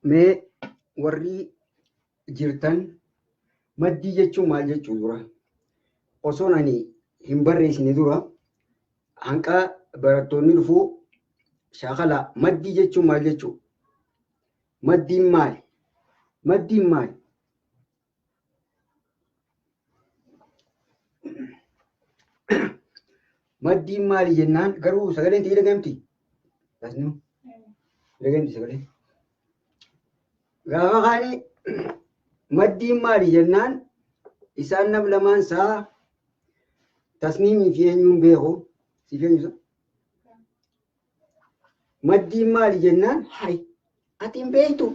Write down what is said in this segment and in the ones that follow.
Mee warri jirtan maddii jechuun maal jechuu dura? Osoon ani hin barreessine dura hanqa barattoonni dhufuu shaakala maddii jechuun maal jechuu? Maddiin maali? Maddiin maali? Maddiin maali jennaan garuu sagaleen ta'ee dhagamti. Asnu dhagamti sagaleen. Gaafa kaanii maddiin maali jennaan isaan nam lamaan isaa tasniimii fi eenyuun beeku siif eenyusa. Maddiin maali jennaan hay ati hin beektu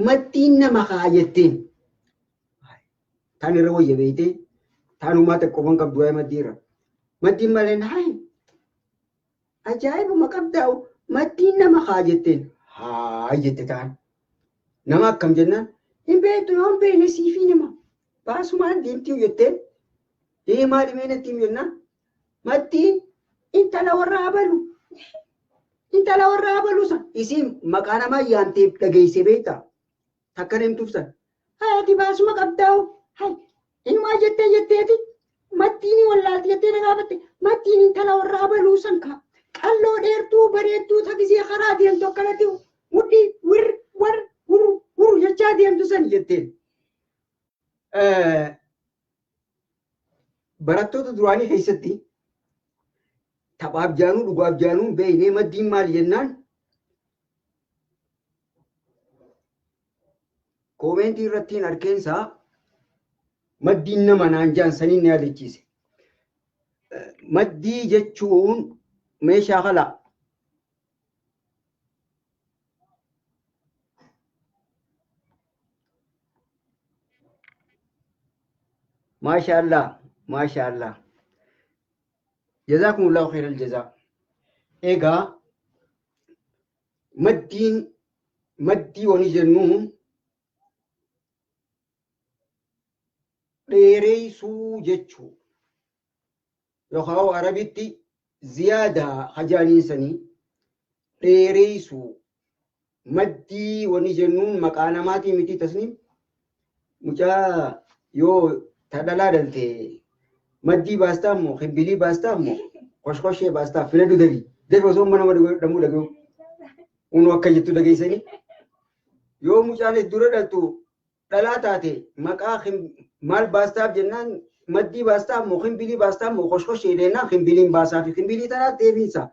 maddiin nama kaa jetteen. Taan irra wayya beeytee taan uumaa xiqqooman qabdu waa'ee maddiirra. Maddiin malee hay ajaa'ibuma qabdaa'u maddiin nama kaa jetteen. Haa jette taan. Nama akkam jennaan hin beektu yoo hin beekne siifii nama baasumaan deemtii jetteen deemaa dhimeenatti jennaan maddiin intala warra abalu intala warra abalu san isiin maqaa namaa yaamteef dhageesse beektaa takka deemtuuf san ati baasuma qabdaa'u hay inumaa jetteeti maddiin wallaalti jettee na gaafatte maddiin intala warra abaluu san kaa qalloo dheertuu bareedduu taksii karaa deemtu akkanatti mudhii wurru jechaa deemtu san jetteen. Barattoota duraanii keessatti taphaaf jaanuu dhugaaf jaanuun beeynee maddiin maali jennaan koomentii irrattiin arkeensaa maddiin nama naan jaan saniin na yaadachiise. Maddii jechuun meeshaa kalaa. ما شاء الله جزاكم الله خير الجزاء. إيجا مدي ونجنون ديريسو جتشو يخاو عربيتي زيادة خجانين سني ديريسو مدي ونجنون مكانماتي متي تسنيم مجا يو تدلا دلتي مدي باستامو خبيلي باستامو خوشخوشي باستا فيلدو دغي دغ وسو من دمو دغو اونو اكجتو دغي سني يو مجال دورا دلتو دلاتاتي مقا مال باستاب جنان مدي باستامو خبيلي باستامو خوشخوشي لنا خبيلين باسا في خبيلي ترى ديبيسا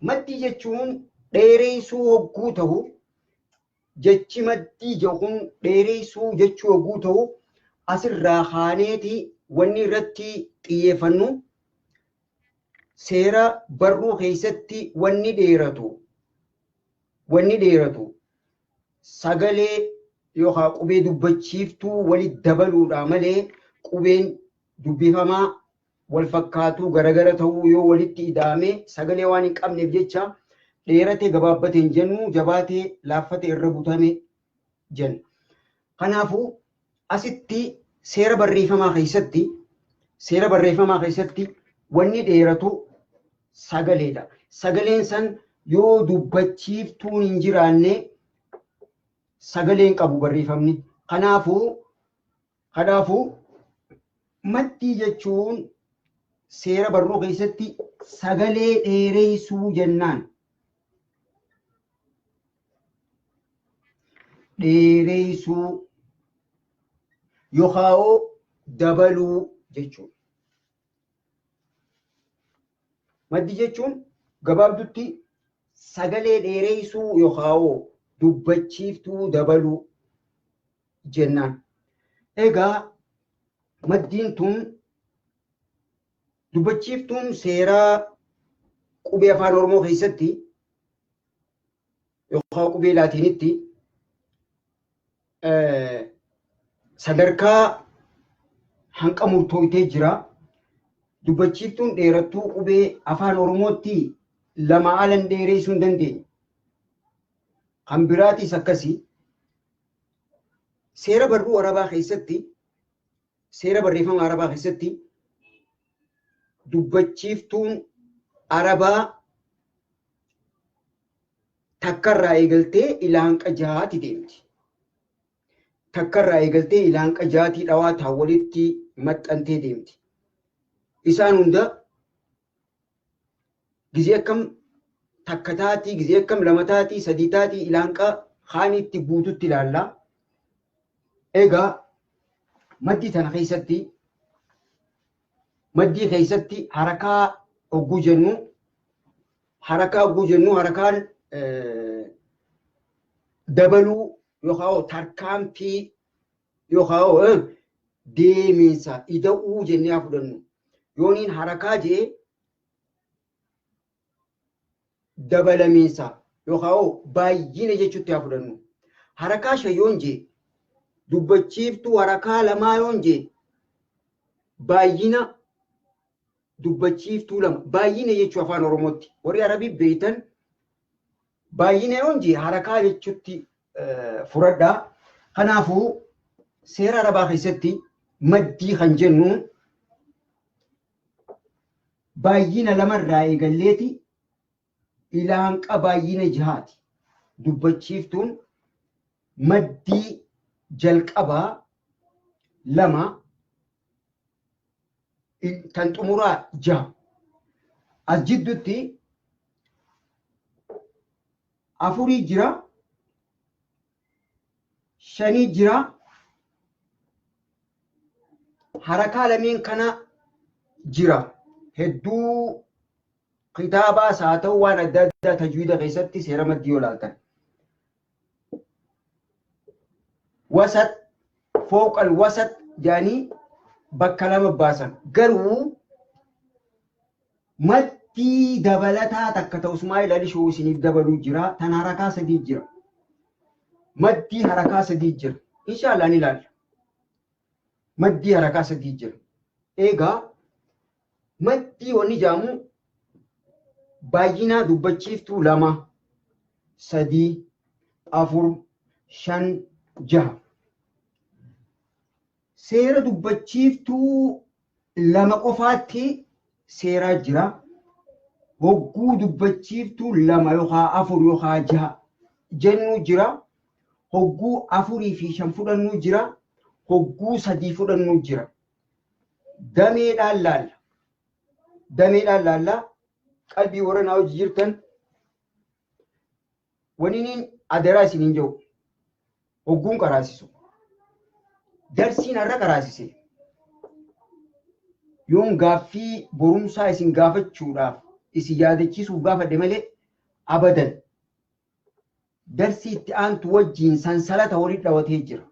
مدي جچون ديريسو وغو تهو jechi maddii jechuun dheereessuu jechuu yogguu ta'u asirraa kaaneeti wanni irratti xiyyeeffannu seera barruu keessatti wanni dheeratu sagalee yookaan qubee dubbachiiftuu walitti dabaluudha malee qubeen dubbifamaa wal fakkaatuu garagara ta'uu yoo walitti ida'ame sagalee waan hin qabneef jecha dheeratee gabaabbateen jennu jabaatee laaffate irra butame jenna. Kanaafuu asitti seera barreeffamaa keessatti wanni dheeratu sagaleedha. Sagaleen san yoo dubbachiiftuun hin jiraanne sagaleen qabu barreeffamni. Kanaafuu maddii jechuun seera barruu keessatti sagalee dheereessuu jennaan. Dheereessuu yookaan dabaluu jechuudha. Maddii jechuun gabaabdutti sagalee dheereessuu yookaan dubbachiiftuu dabaluu jennaan. Egaa maddiin tun dubbachiiftuun seeraa qubee afaan Oromoo keessatti yookaan qubee Laatiinitti sadarkaa hanqa murtooytee jira. Dubbachiiftuun dheerattuu qubee afaan Oromootti lama alan dheereessuu hin dandeenye. Kan biraatis akkasii seera barruu Arabaa keessatti seera barreeffama Arabaa keessatti dubbachiiftuun Arabaa takkarraa eegaltee ilaanqa jahaati deemti. Takkarraa eegaltee ilaanqa jahaatii dhawaataa walitti maxxantee deemti. Isaan hunda gizee akkam takka taatii, gizee akkam lama taatii, sadii taatii ilaanqa haanitti guututti ilaalla. Egaa maddii tana keessatti harakaa hogguu jennu harakaan dabaluu yookaan tarkaanfii yookaan deemiinsa ida'uu jennee haa fudhannu. Yooniin harakaa jee dabalamiinsa yookaan baay'ina jechuutti haa fudhannu. Harakaa shan yoon jee dubbachiiftuu harakaa lamaa yoon jee baay'ina dubbachiiftuu lama. Baay'ina jechuun afaan Oromootti warri Arabii beeytan baay'ina yoon jee harakaa jechuutti fudhadhaa. Kanaafuu seera Arabaa keessatti maddii kan jennu baay'ina lamarraa eegalleeti ilaanqa baay'ina jahaati. Dubbachiiftuun maddii jalqabaa lama kan xumuraa jaha. As jidduutti afurii jira, shanii jira. Harakaa lameen kana jira. Hedduu kitaabaas haa ta'u waan adda addaa tajwiida keessatti seera maddii yoo ilaaltan. Wasat fooqal wasat jaanii bakka lama baasan. Garuu maddii dabalataa takka ta'u Ismaa'il Alishoo isiniif dabaluu jira. Tan harakaa sadii jira. Maddii harakaa sadii jira. Inshaallah ni ilaalla. Maddii harakaa sadii jira. Egaa maddii wanni jaamu baay'ina dubbachiiftuu lama, sadii, afur, shan, jaha. Seera dubbachiiftuu lama qofaatti seeraa jira. Hogguu dubbachiiftuu lama yookaan afur yookaan jaha jennuu jira. Hogguu afurii fi shan fudhannuu jira. Hogguu sadii fudhannuu jira. Dameedhaan laalla. Qalbii warra naa hojii jirtan waniin adaraa isiniin jiru hogguun qaraasisu. Darsiin har'a qaraasise yoon gaaffii borumsaa isin gaafachuudhaaf isin yaadachiisuuf gaafadhe malee abadan darsii itti aantu wajjiin sansalata walitti dhawatee jira.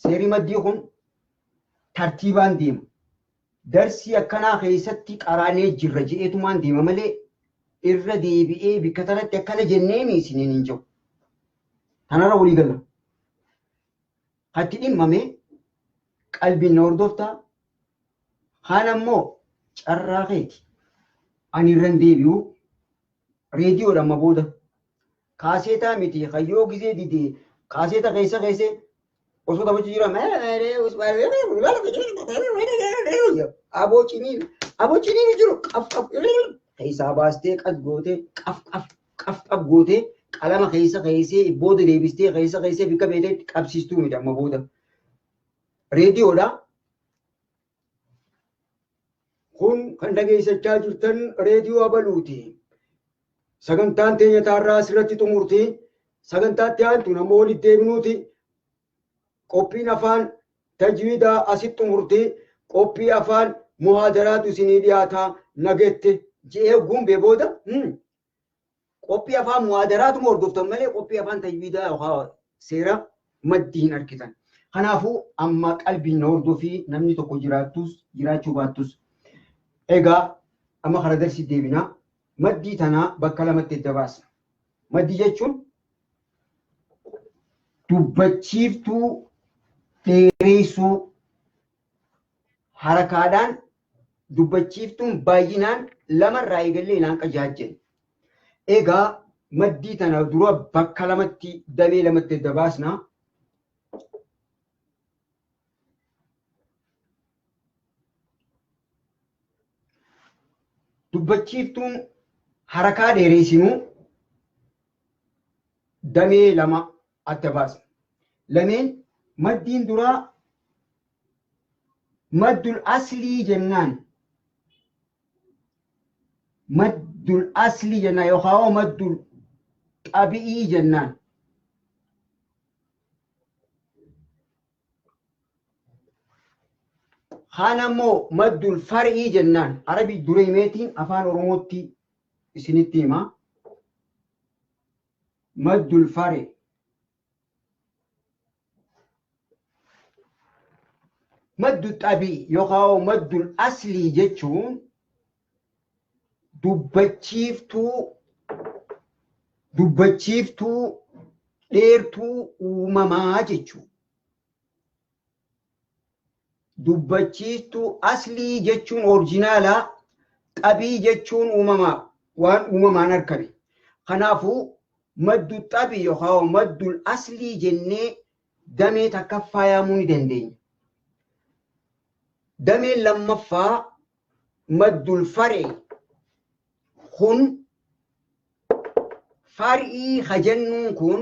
Seerri maddii kun tartiibaan deema. Darsii akkanaa keessatti qaraanee jirra jedheetumaan deema malee irra deebi'ee bikka tanatti akkana jenneemi isiniin hin jiru. Kanarra walii galla. Hatti dhimmame qalbiin na hordoftaa. Kaan ammoo carraa keeti. Ani irra hin deebi'u reediyoodha amma booda. Kaaseetaa miti kayyoo gizee didee kaaseeta keessee osoo taphachuu jira abociniin jiru qaf keessaa baastee qas gootee qaf gootee qalama keessee booda deebistee keessee bikka beeteetti qabsiistuu miti amma booda. Reediyoodha. Kun kan dhageessachaa jirtan reediyoo Abaluuti. Sagantaan teenya taarraa asirratti xumurti. Sagantaatti aantu nama walitti deebinuuti. Qophiin afaan tajwiidaa asitti xumurti. Qophii afaan muhaadaraatu isinii dhiyaataa nagette je'ee gumbee booda qophii afaan muhaadaraatu hordoftan malee qophii afaan tajwiidaa yookaan seera maddii hin argitan. Kanaafuu amma qalbiin na hordofii namni tokko jiraachuu baattus. Egaa amma kana darsii deebinaa maddii tanaa bakka lamatti adda baasna. Maddii jechuun dubbachiiftuu dheereessuu harakaadhaan dubbachiiftuun baay'inaan lamarraa eegallee ilaanqa jaajjen. Egaa maddii tana dura bakka lamatti damee lamatti adda baasna. Dubbachiiftuun harakaa dheereessinuu damee lama adda baasna. Lameen maddiin duraa maddul aslii jennaan. Maddul aslii jennaan yookaan maddul xabi'ii jennaan. Kaan ammoo maddul far'ii jennaan. Arabii dureemeetiin afaan Oromootti isinitti hima. Maddul far'i. Maddul xabi'ii yookaan maddul aslii jechuun dubbachiiftuu dheertuu uumamaa jechuudha. Dubbachiiftuu aslii jechuun orijinaalaa, xabii jechuun uumamaa waan uumamaan argame. Kanaafuu maddul xabii yookaan maddul aslii jennee damee takkaffaa yaamuu ni dandeenya. Dameen lammaffaa maddul far'i kun far'ii jennuun kun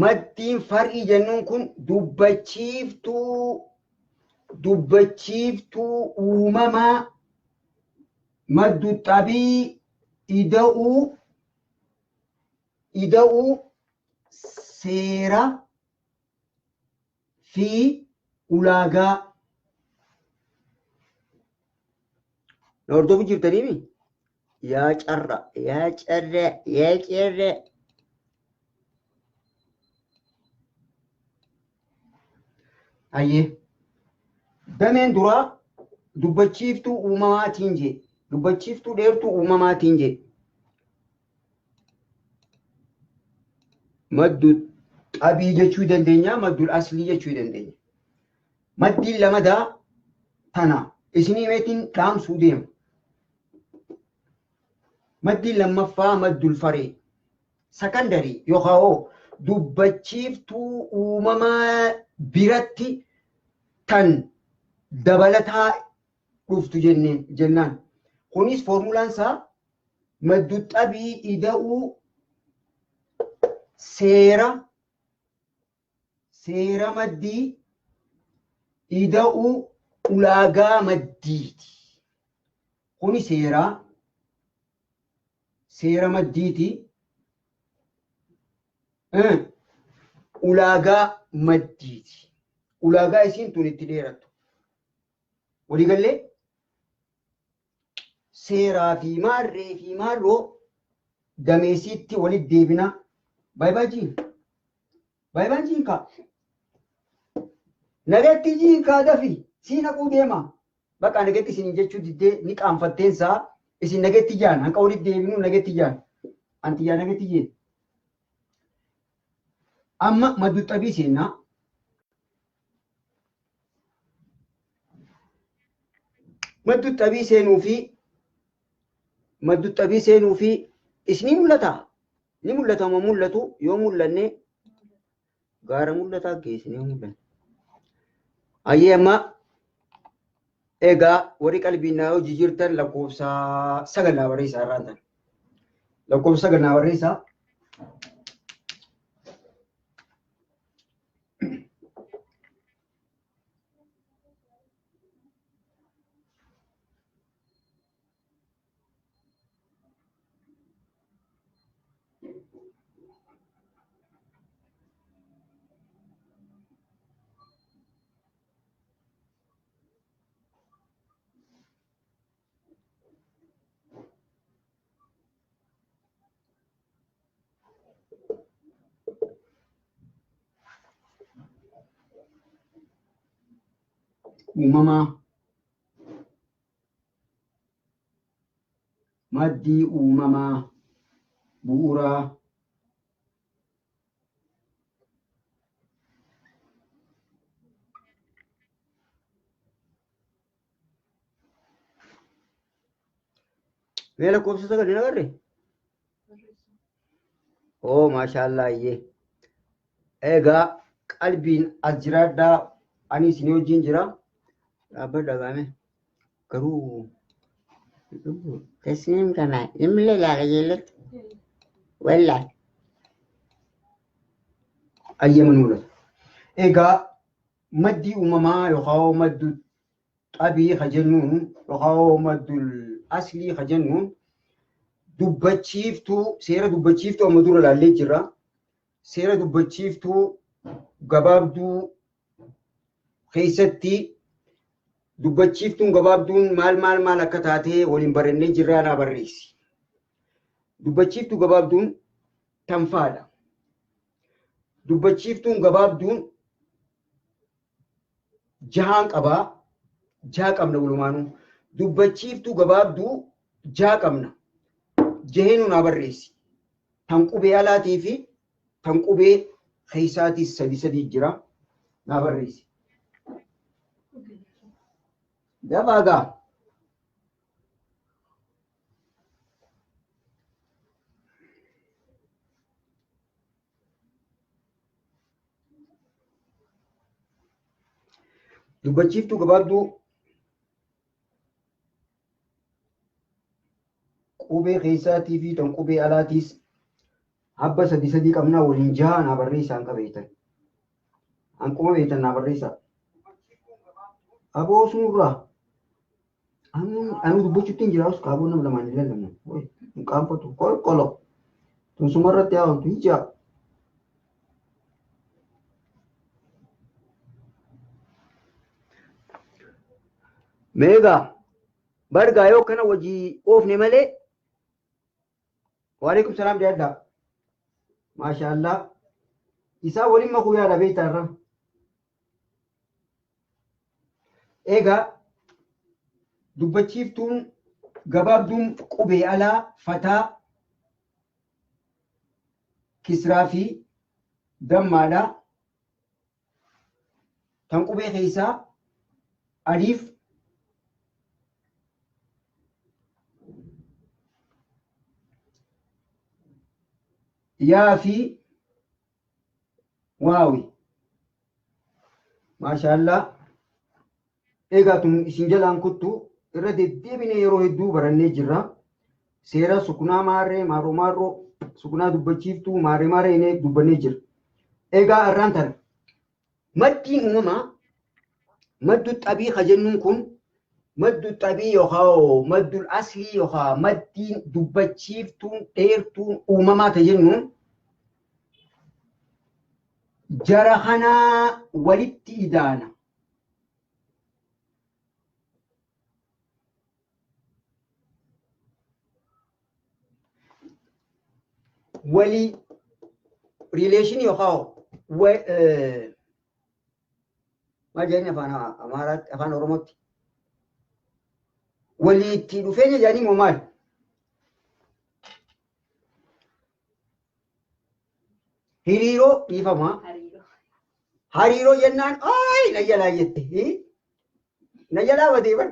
maddiin far'ii jennuun kun dubbachiiftuu uumamaa maddu xabii ida'uu seera fi ulaagaa. Hordofuu jirtanii yaa carra. Ayyee dameen duraa dubbachiiftuu uumamaatiin jee dubbachiiftuu dheertuu uumamaatiin jee maddu xabii jechuu dandeenya, maddul aslii jechuu dandeenya. Maddiin lamadaa tana isinii meetiin dhaamsuu deema. Maddiin lammaffaa maddul far'i sakandarii yookaan dubbachiiftuu uumamaa biratti tan dabalataa dhuftu jennaan. Kunis foormulaan isaa maddu xabii ida'uu seera maddii ida'uu ulaagaa maddiiti. Kuni seera maddiiti. Ulaagaa maddiiti. Ulaagaa isiin tun itti dheerattu. Waliigallee seeraa fi maarree fi maarroo dameesitti walitti deebina. Baay'ee jiinkaa. Nagatti jiinkaa dafi siin haquu deema. Bakka nagatti isin jechuu diddee ni qaanfatteensaa isin nagatti jaan hanqa walitti deebinu nagatti jaan. Anti yaa nagatti jeen. Amma maddu xabii seennaa. Maddu xabii seenuu fi isinii mul'ata. Ni mul'ata moo mul'atu yoo mul'anne gaara mul'ataa geessinee mul'anne. Ayyee amma egaa warri qalbiinaa hojii jirtan lakkoofsa 9 barreessaa irraan tan. Lakkoofsa 9 barreessaa. Uumamaa maddii uumamaa bu'uuraa mee lakkoofsa 9 hin agarre? Maashaallah ayyee. Egaa qalbiin as jiraadhaa ani isin wajjin jira. Dhaabbadha gaame garuu tasniim kana imlee laala jeellatti Wallahi. Ayyaman mul'ata. Egaa maddii uumamaa yookaan maddu qabii ka jennuun yookaan maddul aslii ka jennuun dubbachiiftuu seera dubbachiiftuu amma dura ilaallee jirra. Seera dubbachiiftuu gabaabduu keessatti dubbachiiftuun gabaabduun maal akka taatee waliin barannee jirraa naa barreessi. Dubbachiiftuu gabaabduun tanfaadha. Dubbachiiftuun gabaabduun jahaan qabaa. Jaa qabna walumaanuu. Dubbachiiftuu gabaabduu jaa qabna. Jaheenuu naa barreessi. Tan qubee alaatii fi tan qubee keessaatiis sadi jira. Naa barreessi. Dabaagaa. Dubbachiiftuu gabaabduu qubee keessaatii fi tan qubee alaatiis habba sadi qabnaa waliin jaha naa barreessaa hanqa beektan. Hanquma beektan naa barreessaa. Aboo sunurraa. Anu dubbachuutti hin jiraatu kaaboo nama lamaan hin lallabnu. Hin qaanfatu qolqolo. Tun sumarratti haamtu ija. Meegaa bargaa yoo kana wajii oofne malee waalaikum salaam deaddaa maashaallah isaa waliin makuu yaada beektaarra. Egaa dubbachiiftuun gabaabduun qubee alaa fataa kisraa fi dammaadha. Tan qubee keessaa aliif yaa fi waawi. Maashaallah. Egaa tun isin jalaan kuttu irra deddeebine yeroo hedduu barannee jirra. Seera sukunaa maarree maarroo sukunaa dubbachiiftuu maarree inni dubbannee jira. Egaa irraan tana maddiin uumamaa maddu xabii ka jennuun kun maddu xabii yookaan maddul aslii yookaan maddiin dubbachiiftuun dheertuun uumamaa ta jennuun jara kanaa walitti idaana. Wali relation yookaan maal jedhani afaan Oromootti walitti dhufeenya jedhanii moo maal? Hiriiroo dhiifamaa. Hariiroo jennaan na jalaa jette. Na jalaa badee bar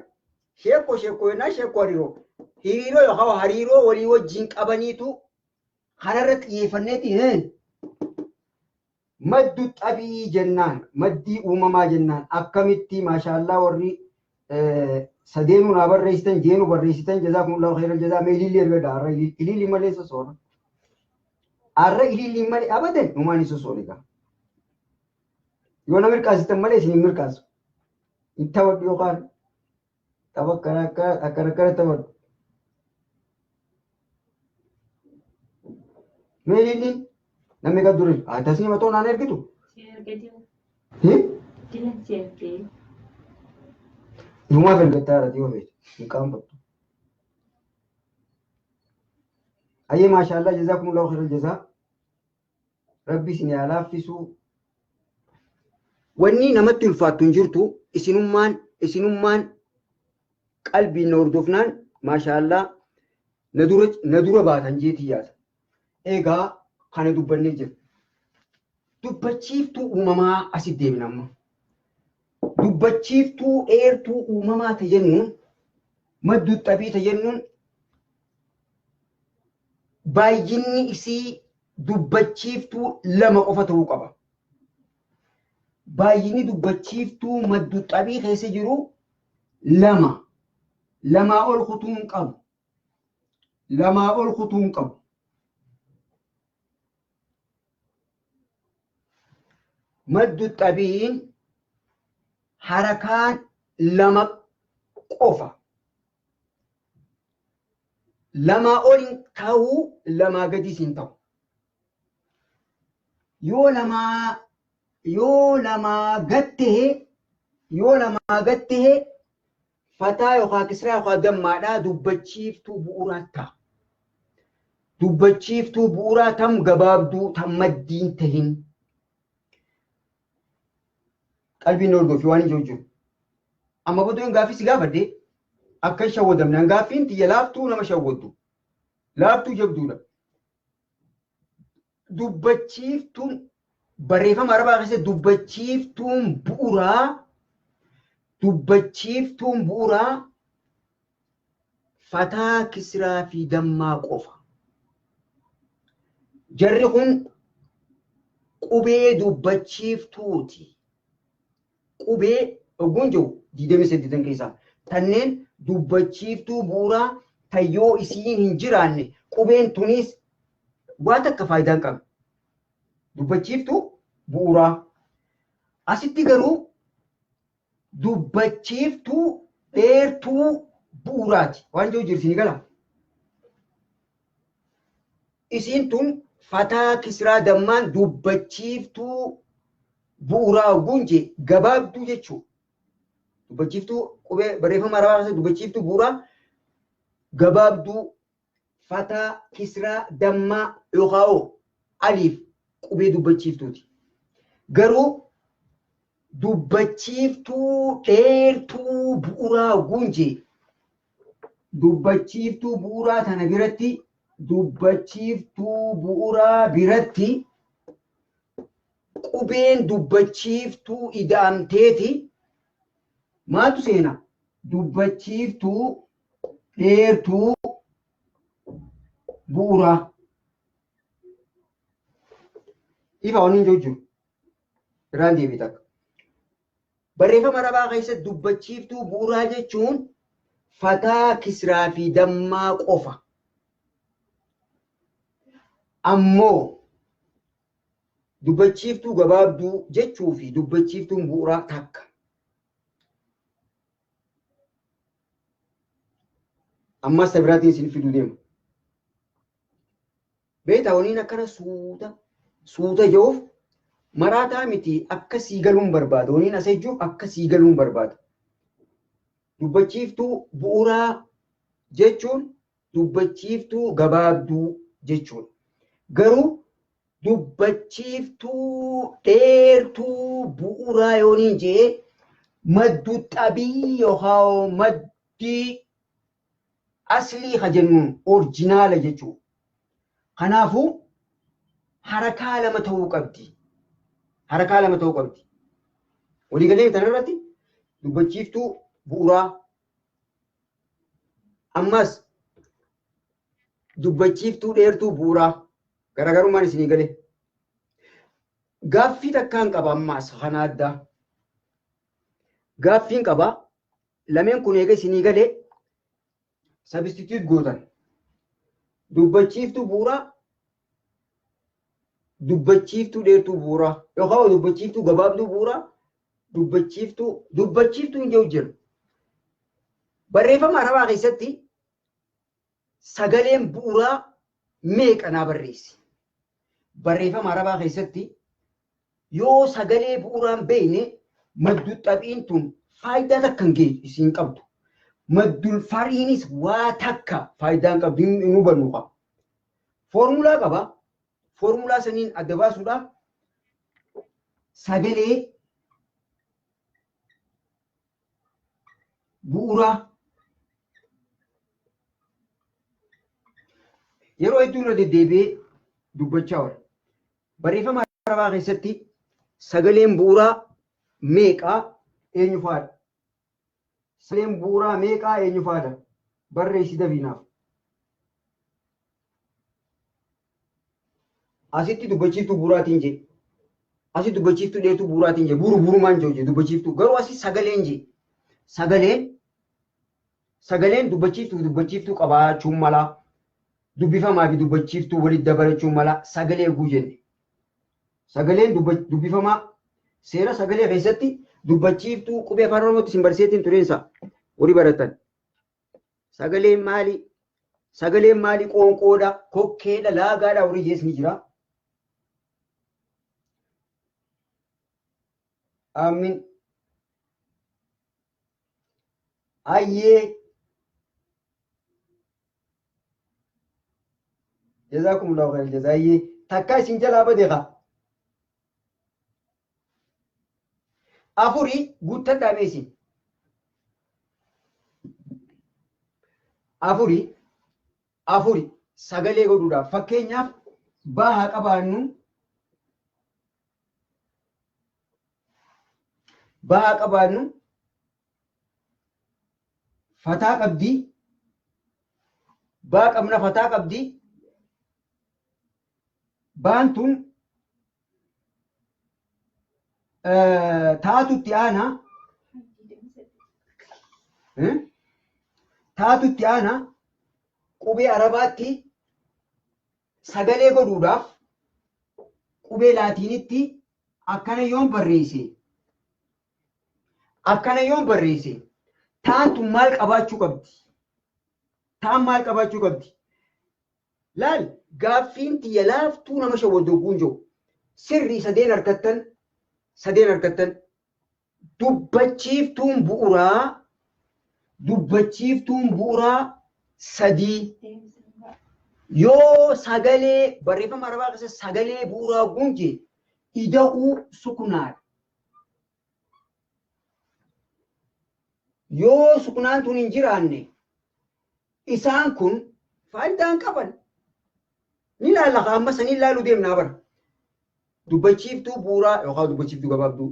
sheekoo jennaan sheekoo hariiroo. Hiriiroo yookaan hariiroo walii wajjin qabaniitu kanarratti xiyyeeffanneeti maddu xabii jennaan maddii uumamaa jennaan akkamitti maashaallah warri sadeenuu naa barreessitan jeenu barreessitan jazaakumullahu khairal jazaa meelillee erga arra ililli malee sosoora arra ililli malee abadan uumaan sosoore gaa yoo na mirkaasitan malee isin mirkaasu itta wadhi yookaan tabakkara akka tawadhu meelilli namni gad durin tasni matoo naan ergitu. Yumaa ergattaa irratti yoo feete hin qaanfattu. Ayyee maashaallah jazaakumullahu khairal jazaa. Rabbi isin yaa laaffisuu. Wanni namatti ulfaattu hin jirtu isinummaan qalbiin na hordofnaan maashaallah na dura baatan jeetii yaada. Egaa kana dubbannee jira. Dubbachiiftuu uumamaa asitti deebina amma. Dubbachiiftuu dheertuu uumamaa ta jennuun maddu xabii ta jennuun baay'inni isii dubbachiiftuu lama qofa ta'uu qaba. Baay'inni dubbachiiftuu maddu xabii keessa jiru lamaa ol kutuu hin qabu. maddu xabiin harakaan lama qofa. Lamaa ol hin ta'uu, lamaa gadis hin ta'u. Yoo lamaa gattee fataa yookaan kisraa yookaan dammaadhaa dubbachiiftuu bu'uuraa ta'a. Dubbachiiftuu bu'uuraa tam gabaabduu tam maddiin tahin. Qalbiin hordofii waan hin jiru. Amma booddoon gaaffii si gaafadde akka hin shawwadamne. Gaaffiin tiyya laaftuu nama shawwaddu. Laaftuu jabduudha. Dubbachiiftuun barreeffama arabaa keessatti dubbachiiftuun bu'uuraa fataa kisraa fi dammaa qofa. Jarri kun qubee dubbachiiftuuti. Qubee ogguun jiru 28 keessaa tanneen dubbachiiftuu bu'uuraa tayyoo isiin hin jiraanne qubeen tunis waan akka faayidaa hin qabne. Dubbachiiftuu bu'uuraa. Asitti garuu dubbachiiftuu dheertuu bu'uuraati. Waan jiru jirsi ni gala. Isiin tun fataa kisraa dammaan dubbachiiftuu bu'uuraa gunje gabaabduu jechuudha. Dubbachiiftuu qubee barreeffama arabaa keessatti dubbachiiftuu bu'uuraa gabaabduu fataa kisraa dammaa yookaan aliif qubee dubbachiiftuuti. Garuu dubbachiiftuu dheertuu bu'uuraa gunje dubbachiiftuu bu'uuraa tana biratti qubeen dubbachiiftuu ida'amteeti maaltu seena? Dubbachiiftuu dheertuu bu'uuraa. Ifa waniin jiru irraan deebii takka. Barreeffama arabaa keessatti dubbachiiftuu bu'uuraa jechuun fataa kisraa fi dammaa qofa. Ammoo dubbachiiftuu gabaabduu jechuu fi dubbachiiftuun bu'uuraa takka. Ammas tabiraatiin isin fiduu deema. Beektaa waniin akkana suuta jiruuf maraataa miti akka sii galuun barbaada. Waniin as ejjuuf akka sii galuun barbaada. Dubbachiiftuu bu'uuraa jechuun dubbachiiftuu gabaabduu jechuudha. Garuu dubbachiiftuu dheertuu bu'uuraa yooniin jee maddu xabii yookaan maddii aslii ha jennuun orjinaala jechuudha. Kanaafuu harakaa lama ta'uu qabdi. Waliigalee tan irratti dubbachiiftuu bu'uuraa ammas dubbachiiftuu dheertuu bu'uuraa garaagarummaan isinii galee. Gaaffii takkaan qaba ammaas kana addaa. Gaaffiin qaba lameen kun eega isinii galee substitute gootan. Dubbachiiftuu bu'uuraa dubbachiiftuu dheertuu bu'uuraa yookaan dubbachiiftuu gabaabduu bu'uuraa dubbachiiftuu hin jiru. Barreeffama arabaa keessatti sagaleen bu'uuraa meeqa naa barreessi? Barreeffama arabaa keessatti yoo sagalee bu'uuraan beekne maddu xabiin tun faayidaa takka hin geessu isin qabdu. Maddul fariinis waa takka faayidaa hin qabdu hin hubannu qaba. Foormulaa qaba. Foormulaa saniin adda baasuudhaaf sagalee bu'uuraa yeroo hedduu irra deddeebi'ee dubbachaa oola. Barreeffama arabaa keessatti sagaleen bu'uuraa meeqaa eenyu faadha? Sagaleen bu'uuraa meeqaa eenyu faadha? Barreessi dabiinaaf. Asitti dubbachiiftuu bu'uuraatiin jee. Asitti dubbachiiftuu dheertuu bu'uuraatiin jee. Burumaan jee dubbachiiftuu. Garuu asii sagaleen jee. Sagaleen dubbachiiftuu qabaachuun mala. Dubbifamaa fi dubbachiiftuu walitti dabalachuun mala sagalee guu jenne. Sagaleen dubbifamaa seera sagalee keessatti dubbachiiftuu qubee afaan oromootti isin barsiiseetiin tureensa horii baratan. Sagaleen maali? Sagaleen maali? Qoonqoodha, kokkeedha, laagaadha, horii jeesni jira. Aamin. Ayyee. Jazakumullahu khairan jazaa. Ayyee. Takka isin jalaa badeeqa. Afurii guuttadhaa meesin. Afuri sagalee godhuudhaaf fakkeenyaaf baa haa qabaannu. Fataa qabdii. Baa qabna fataa qabdii. Baan tun taatutti aanaa. Taatutti aanaa qubee arabaatti sagalee godhuudhaaf qubee laatiinitti akkana yoon barreesse taantu maal qabaachuu qabdi? Taan maal qabaachuu qabdi? Laal gaaffiin tiyya laaftuu nama shawwaddoogguun jiru sirrii sadeen harkattan dubbachiiftuun bu'uuraa sadii yoo sagalee barreeffama arabaa keessatti sagalee bu'uuraa gunje ida'uu suknaadha. Yoo suknaan tun hin jiraanne isaan kun faayidaan qaban. Ni laalla amma sanii laaluu deemnaa bara. Dubbachiiftuu bu'uuraa yookaan dubbachiiftuu gabaabduu.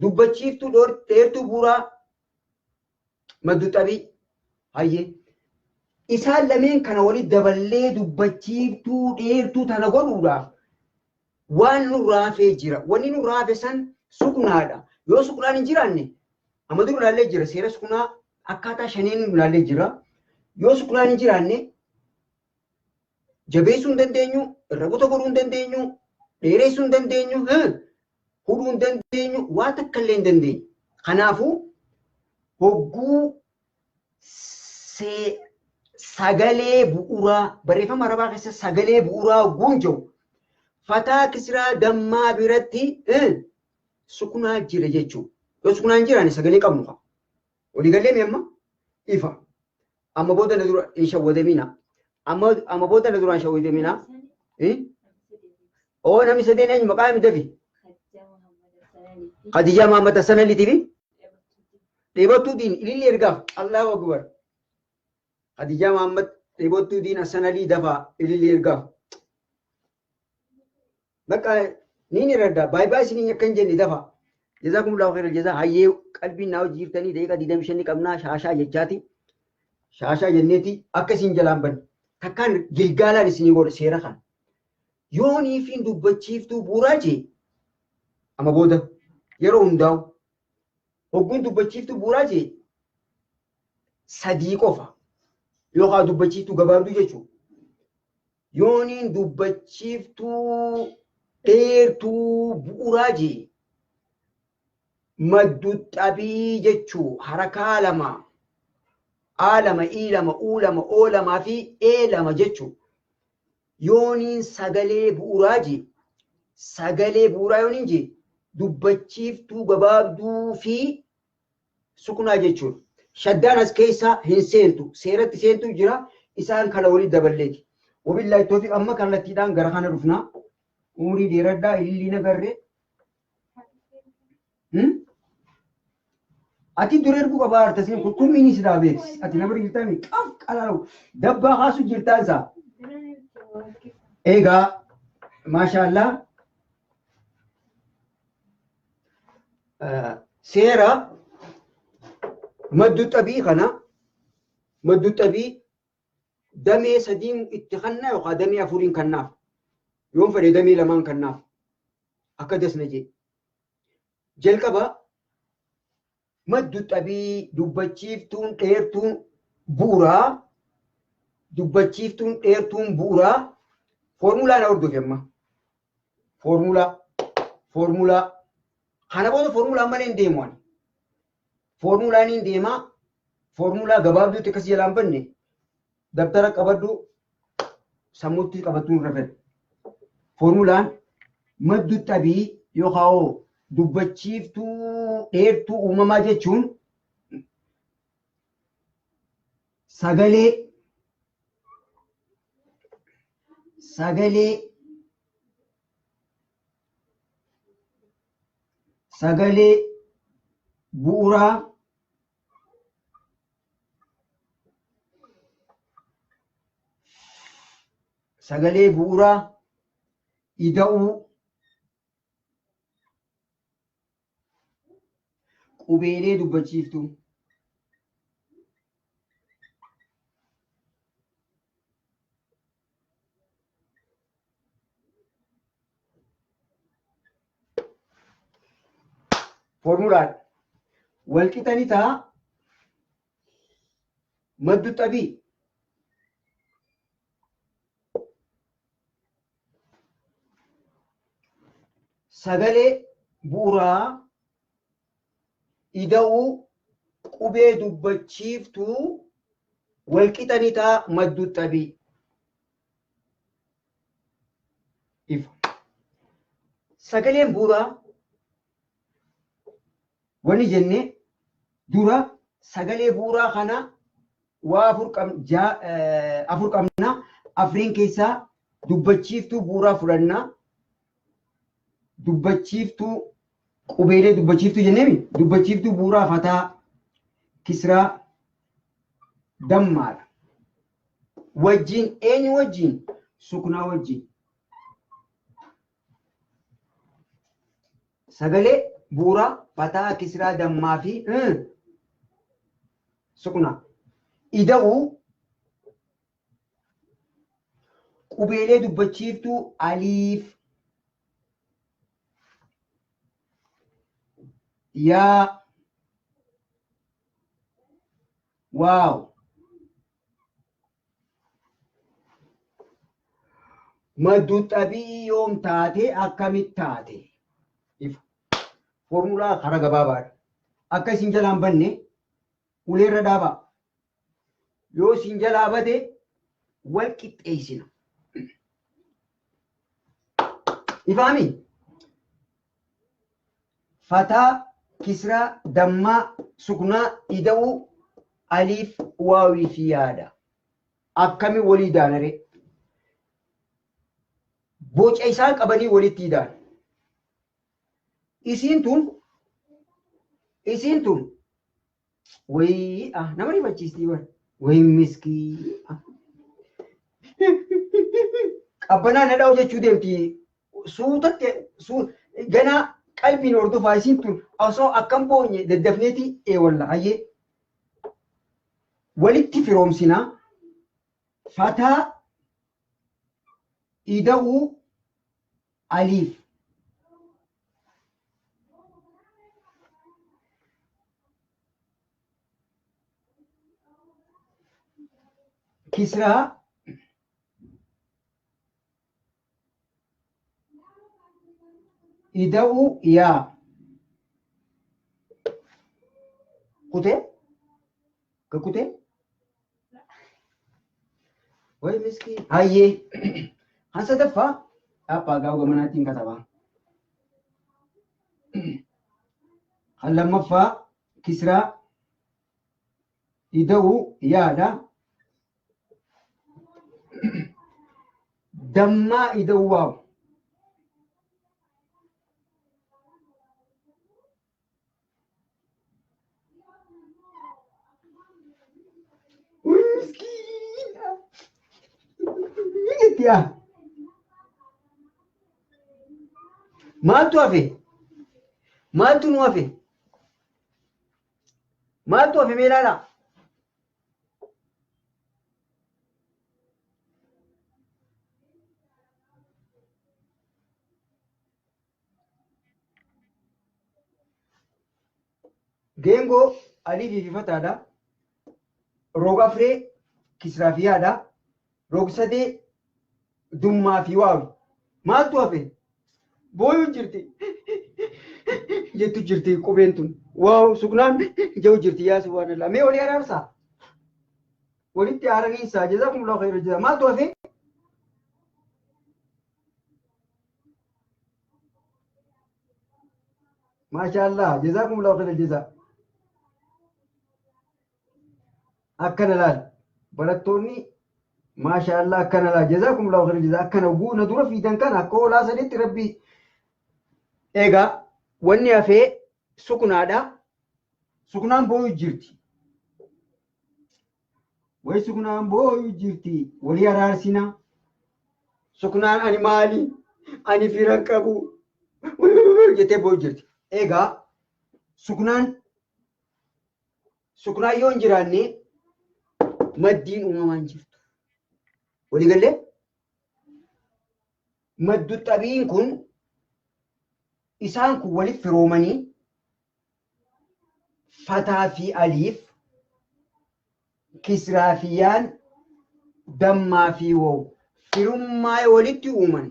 Dubbachiiftuu dheertuu bu'uuraa maddu xabii. Hayyee. Isaan lameen kana walitti daballee dubbachiiftuu dheertuu tana godhuudhaaf waan nu raafee jira. Wanni nu raafe san suknaadha. Yoo suknaan hin jiraanne amma dur ilaallee jira. Seera suknaa akkaataa shaniin nu ilaallee jira. Yoo suknaan hin jiraanne jabeessuu hin dandeenyu, irra guuta godhuu hin dandeenyu, dheereessuu hin dandeenyu, hudhuu hin dandeenyu, waan takka illee hin dandeenyu. Kanaafuu hogguu sagalee bu'uuraa barreeffama arabaa keessatti sagalee bu'uuraa hogguun jiru fataa kisraa dammaa biratti suknaa jira jechuudha. Yoo suknaa hin jiraanne sagalee qabnu qaba. Walii galee meemma ifa. Amma booda na dura hin shawwadamina. Amma booda na duraan shawwadamina. Oo namni sadeen eenyu maqaa mi dafi? Khadijaa Muhammad Assanaliitii fi dheebottuu diin ilillee ergaaf Allahu Akbar. Khadijaa Muhammad dheebottuu diin Assanalii dafaa ilillee ergaaf. Bakka niin irradda baay'ee isin akka hin jenne dafaa. Jazakumullahu khairal jazaa. Hayyee qalbiin naa hojii jirtanii daqiiqaa 25 qabnaa shaashaa jechaati. Shaashaa jenneeti akka isin jalaan banne. Takkaan gilgaalaan isinii godha seera kana. Yoonii fi dubbachiiftuu bu'uuraa jee amma booda yeroo hundaa'u hogguun dubbachiiftuu bu'uuraa jee sadii qofa yookaan dubbachiiftuu gabaabduu jechuudha. Yooniin dubbachiiftuu dheertuu bu'uuraa jee maddu xabii jechuu harakaa lama A lama, I lama, U lama, O lamaa fi E lama jechuudha. Yooniin sagalee bu'uuraa jee sagalee bu'uuraa yooniin jee dubbachiiftuu gabaabduu fi suknaa jechuudha. Shaddaan as keessa hin seentu seeratti seentu jira isaan kana walitti daballeeti. Wabillaahi toofiq amma kallattiidhaan gara kana dhufnaa. Umurii dheeradhaa ilillii nagarree. Ati dura erguu qabaa artasiin kurkummiin si dhaabeetis. Ati nama jirtanii qaf qalaalu dabbaa kaasu jirtaan isaa. Egaa maashaallah seera maddu xabii kana maddu xabii damee sadiin itti kanna yookaan damee afuriin kannaaf yoon fedhe damee lamaan kannaaf akka dasna jee jalqaba maddu xabii dubbachiiftuun dheertuun bu'uuraa dubbachiiftuun dheertuun bu'uuraa foormulaa na hordofe amma foormulaa Kana booda formulaan malee hin deemu ani. Formulaan hin deemaa. Formulaa gabaabduutti akkas jalaan banne dabtara qabaddu sammuutti qabattuu irra fedha. Formulaan maddu xabii yookaan dubbachiiftuu dheertuu uumamaa jechuun sagalee bu'uuraa ida'uu qubeelee dubbachiiftuu formulaan walqixanii ta'a maddu xabii sagalee bu'uuraa ida'uu qubee dubbachiiftuu walqixanii ta'a maddu xabii. Sagaleen bu'uuraa wanni jenne dura sagalee bu'uuraa kana waa afur qabna. Afreen keessaa dubbachiiftuu bu'uuraa fudhanna. Dubbachiiftuu qubeelee dubbachiiftuu jenneemi. Dubbachiiftuu bu'uuraa fataa kisraa dammaadha. Wajjin eenyu wajjin? Suknaa wajjin. Sagalee bu'uuraa fataa kisraa dammaa fi suknaa. Ida'uu qubeelee dubbachiiftuu aliif yaa waaw maddu xabii yoom taate akkamitti taate? Formulaa karaa gabaabaadha. Akka isin jalaan banne uleerra dhaabaa. Yoo isin jalaa bade wal qixxeessina. Ifaami? Fataa, kisraa, dammaa, suknaa, ida'uu, aliif, waawii fi yaada. Akkami walii daanare? Boca isaan qabanii walitti hidhaan. Isiin tun wayii nama rifachiistii bara. Wayii miskii. Qabbanaa na dha'u jechuu deemti. Suutatte ganaa qalbiin hordofaa isiin tun osoo akkam boonye daddafneeti eewalla hayyee. Walitti firoomsinaa fataa ida'uu aliif. Kisraa ida'uu yaa kutee kakutee way miskii hayyee han sadaffaa dhaabaa gaa'u gamanaatiin katabaa han lammaffaa kisraa ida'uu yaadha dammaa ida'uu waamu maaltu hafe? Maaltu nu hafe? Maaltu hafe mee ilaala? Geengoo alii fi fataadha. Roga firee kisraa fi yaadha. Rog sadee dummaa fi waawi. Maaltu hafe? booyu jirti jettu jirti qubeen tun waaw suknaan jau jirti yaa subhanallah mee olii araarsaa walitti aaraniinsaa jazakumullahu khayra jazaa maaltu hafe maashaallah jazakumullahu khayra jazaa akkana laal barattoonni maashaallah akkana laal jazakumullahu khayra jazaa akkana guuna dura fiidan kan akka olaa sanitti rabbii egaa wanni hafee suknaadha suknaan booyu jirti way suknaan booyu jirti walii araarsina suknaan ani maali ani firan qabu jettee booyu jirti egaa suknaan yoo hin jiraanne maddiin uumamaan jirtu walii galee maddu xabiin kun isaan kun walitti firoomanii fataa fi aliif kisraa fi yaan dammaa fi wow firummaa walitti uuman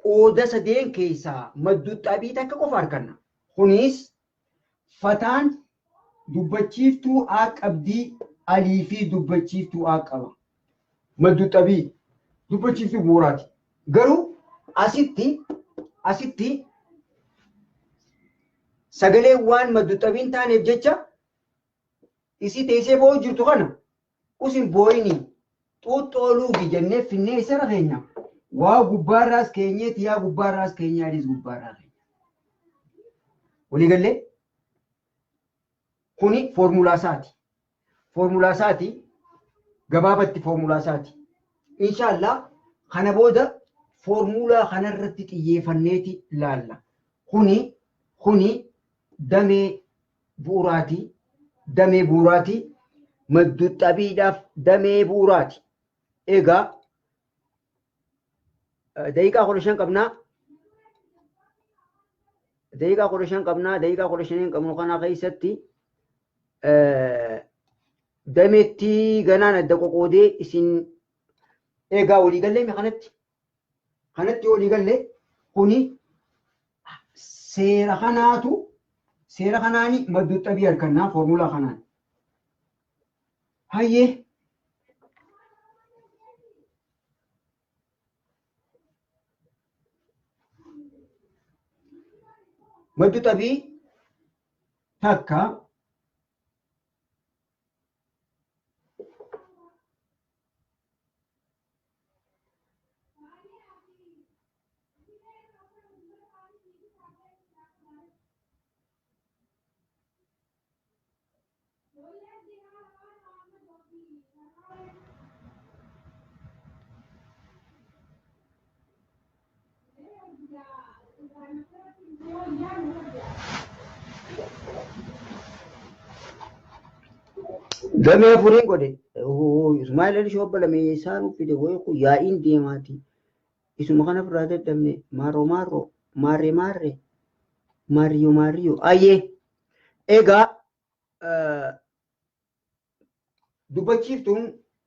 qooda sadeen keessaa maddu xabii takka qofa arganna kunis fataan dubbachiiftuu aa qabdii alii fi dubbachiiftuu aa qaba maddu xabii dubbachiiftuu bu'uuraati garuu asitti sagalee waan maddu xabiin taaneef jecha isi teessee boo'u jirtu kana usin boo'ini xuuxxooluugi jennee finnee isa rafeenya waa gubbaarraas keenyeeti yaa gubbaarraas keenyaadhis gubbaarraa keenya walii gallee kuni foormulaa isaati gabaabatti foormulaa isaati inshaallah kana booda foormulaa kanarratti xiyyeeffanneeti laalla kuni damee bu'uuraati maddu xabiidhaaf damee bu'uuraati egaa daqiiqaa 15 qabnaa daqiiqaa 15 qabnu kana keessatti dameetti ganaan adda qoqoodee isin egaa walii gallee kanatti walii gallee kuni seera kanaani maddu xabii argannaa foormulaa kanaan hayyee maddu xabii takka damee furiin godhe ismaa'eel shobba lamee isaan fide wayi kun yaa'iin deemaati isuma kana irraa daddabne maarriyoo ayyee egaa dubbachiiftuun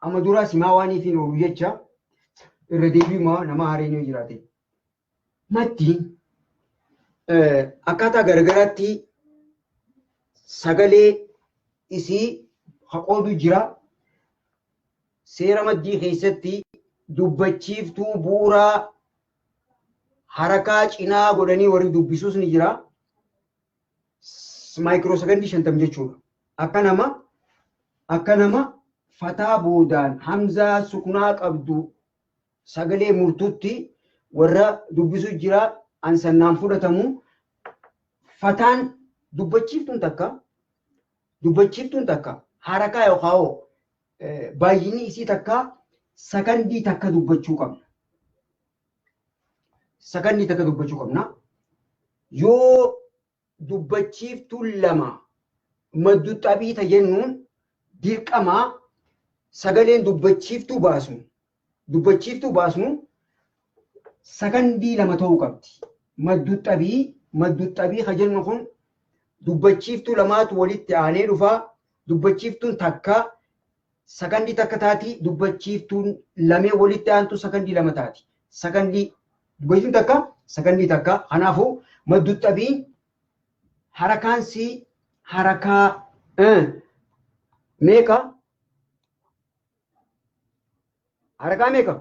amma duraa simaa waanii fi nooru jecha irra deebi'umaa nama haareen yoo jiraate maddiin akkaataa garagaraatti sagalee isii haqoodu jira seera maddii keessatti dubbachiiftuu bu'uuraa harakaa cinaa godhanii warri dubbisuus ni jira maayikiroosekondii 50 jechuudha akka nama fataa boodaan hamzaa suknaa qabdu sagalee murtuutti warra dubbisu jira ansannaan fudhatamu fataan dubbachiiftuun takka harakaa yookaan baay'inni isii takka sakandii takka dubbachuu qabna yoo dubbachiiftuun lama maddu xabii jennuun dirqamaa sagaleen dubbachiiftuu baasnu sakandii lama ta'uu qabdi maddu xabii ka jennu kun dubbachiiftuu lamaatu walitti aanee dhufaa dubbachiiftuun takka sakandii takka taati dubbachiiftuun lamee walitti aantu sakandii lama taati sakandii dubbachituun takka sakandii takka. Kanaafuu maddu xabii harakaan si harakaa meeqa? Harakaa meeqa?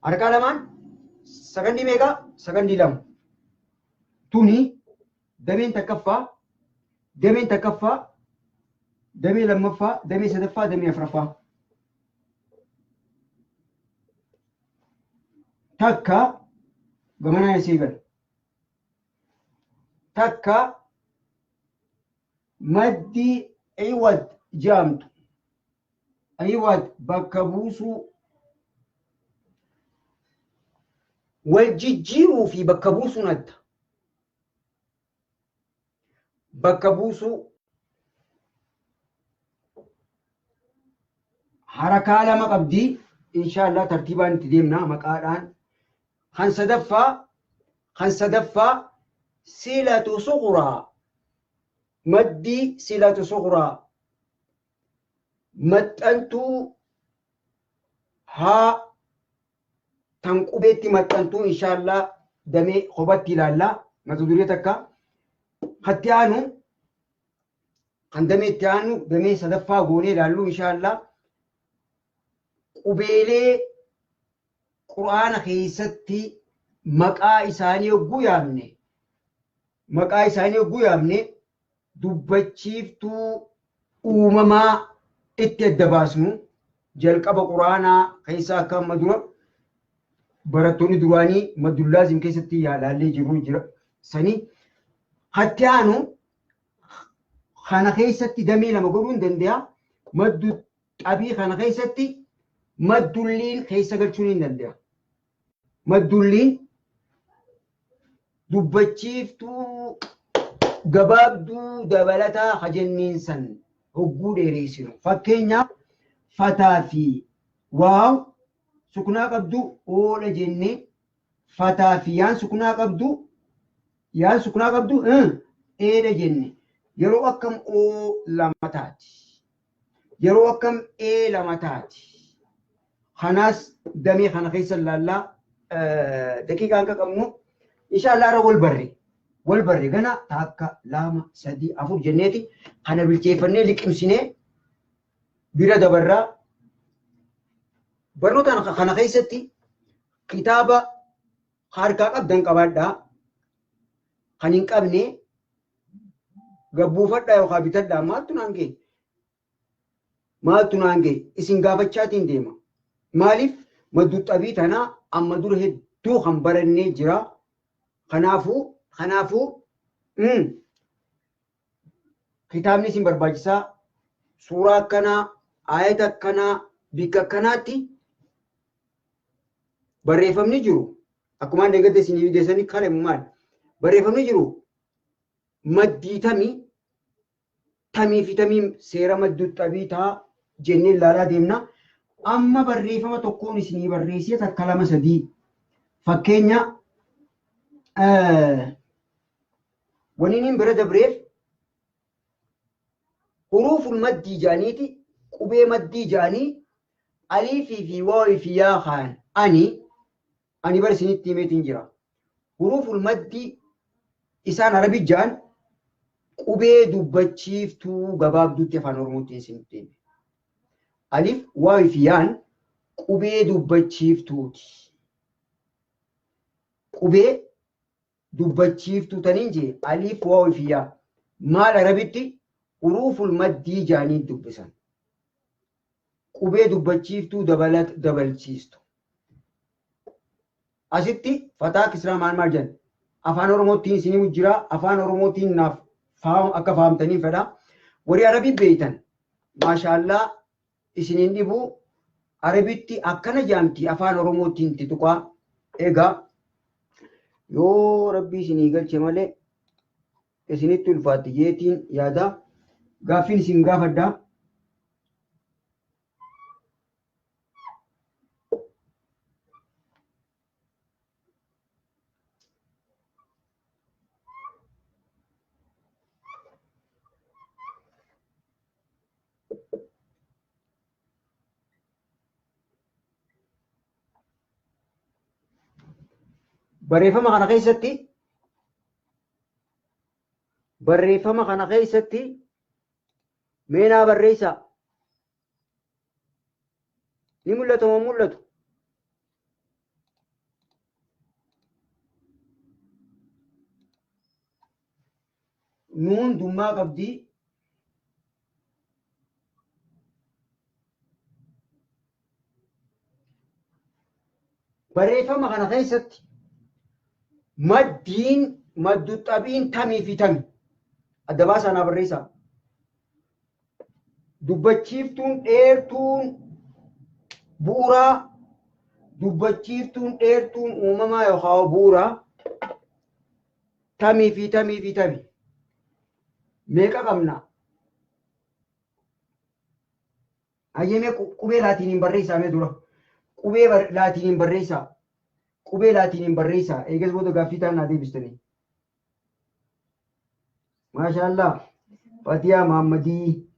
Harakaa lamaan sakandii meeqa? Sakandii lama. Tuni dameen takkaffaa, dameen takkaffaa, damee lammaffaa, damee sadaffaa, damee afuraffaa. Takka gamanaa isii gala. Takka maddii iwad jaamtu. Iwad bakka buusuu wal jijjiiruu fi bakka buusuun adda. Bakka buusuu harakaa lama qabdii. Inshaallah tartiibaan itti deemna maqaadhaan. Kan sadaffaa silatu sughraa. Maddii silatu sughraa. Maxxantuu haa tan qubeetti maxxantuu inshaallah damee kophaatti ilaallaa. Mata duree takka. Hatti aanu kan damee itti aanu damee sadaffaa goonee ilaalluu inshaallah. Qubeelee quraana keessatti maqaa isaanii hogguu yaamne dubbachiiftuu uumamaa itti adda baasnu jalqaba quraanaa keessaa akka amma dura barattoonni duraanii maddullaazim keessatti yaalaallee jira sanii. Hatti aanu kana keessatti damee lama godhuu hin danda'a. Maddu xabii kana keessatti maddulliin keessa galchuun hin danda'a. Maddulliin dubbachiiftuu gabaabduu dabalataa hajenniin san hogguu dheereessinu. Fakkeenyaaf fataa fi waaw sukunaa qabdu oola jennee fataa fi yaan sukunaa qabdu eedha jenne. Yeroo akkam oo lama taati. Yeroo akkam ee lama taati. Kanaas damee kana keessa ilaallaa daqiiqaan akka qabnu inshaallah irra wal barre gana takka lama sadii afur jenneeti kana bilcheeffannee liqimsinee bira dabarraa. Barnoota kana keessatti kitaaba harkaa qabdan qabaadhaa. Kan hin qabne gabbuufadhaa yookaan bitadhaa. Maaltu naan ga'e isin gaafachaatiin deema. Maaliif maddu xabii tanaa amma dura hedduu kan barannee jira. Kanaafuu kitaabni isin barbaachisaa suuraa akkanaa ayata akkanaa bikka akkanaatti barreeffamni jiru. Akkuma deeggartee isin videessanii kana maal barreeffamni jiru maddii tamii fi tamii seera maddu xabii ta'a jennee ilaalaa deemna. Amma barreeffama tokkoon isinii barreessee takka lama sadii fakkeenya waniin bira dabreef huruuful maddii jaaniiti qubee maddii jaanii aliifii fi waawii fi yaa kaan ani bar isinitti himeetiin jira. Huruuful maddii isaan arabii jaan qubee dubbachiiftuu gabaabduutti afaan oromootti isinitti hime. Alif waawii fi yaan qubee dubbachiiftuuti. Qubee dubbachiiftuu taniin jee alif waawii fi yaa maal arabitti huruuful maddii jaanii dubbisan. Qubee dubbachiiftuu dabalchiistu. Asitti fataa kisraa maal jedhan afaan oromootiin isinii jira. Afaan oromootiin naaf akka fahamtanii fedha. Warri arabii beeytan maashaallah isiniin dhibuu arabitti akkana jaamti afaan oromootiin tituqaa. Egaa yoo rabbii isinii galche malee isinitti ulfaatti jeetiin yaada. Gaaffiin isin gaafadhaa. barreeffama kana keessatti meenaa barreessaa. Ni mul'atu moo mul'atu? Nuun dummaa qabdii. Barreeffama kana keessatti maddu xabiin tamii fi tami adda baasaa naa barreessaa. Dubbachiiftuun dheertuun bu'uuraa, dubbachiiftuun dheertuun uumamaa yookaan bu'uuraa tamii fi tami meeqa qabna? Ayyemee qubee laatiniin barreessaa dura. Qubee laatiniin barreessaa. Qubee laatiniin barreessaa. Eegas booda gaaffii ta'an naa deebistanii. Maashaallah. Fatiyaa Mahammadii.